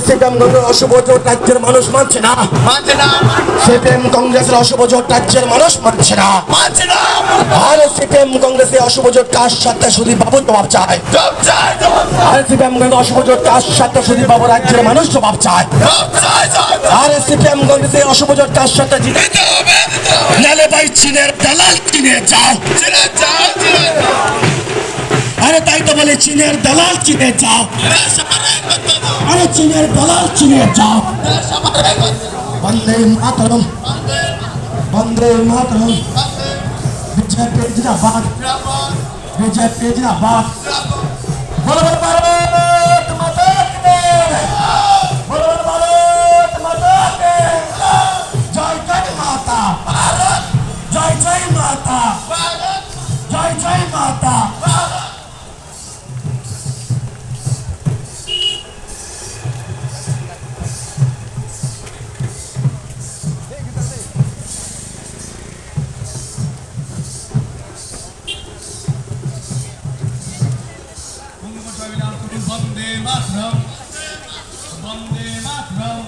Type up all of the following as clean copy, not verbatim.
CPM অশুভ জোট রাজ্যের মানুষ মানছে না, সিপিএম কংগ্রেসের অশুভ জোট রাজ্যের মানুষ মানছে না। আর সিপিএম কংগ্রেসের অশুভ জোট কার সাথে সুদীপ বাবু জবাব চায়। আর সিপিএম কংগ্রেসের অশুভ জোট কার সাথে সুদীপ বাবু রাজ্যের মানুষ জবাব চায়। আর সিপিএম কংগ্রেসের অশুভ জোট কার সাথে জিতে হবে, নালে ভাই চীনের দালাল কিনে যাও। আরে তাই তো বলে চীনের দালাল চিনে যাও, আরে চীনের দালাল চিনে যাও। বন্দে মাতরম, বন্দে মাতরম, বিজেপি জিন্দাবাদ, বিজেপি জিন্দাবাদ। বলো বলো ভারত মাতা কি, বলো বলো ভারত মাতা কি। জয় জয় মাতা ভারত, জয় জয় মাতা ভারত, জয় জয় মাতা। বন্দে মাতরম, বন্দে মাতরম।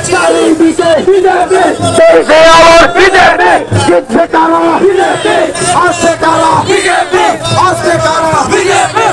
চারিদিকে বিজেপি, দেশে আমার বিজেপি, জিতছে কারা বিজেপি, আসছে কারা বিজেপি, আসছে কারা বিজেপি।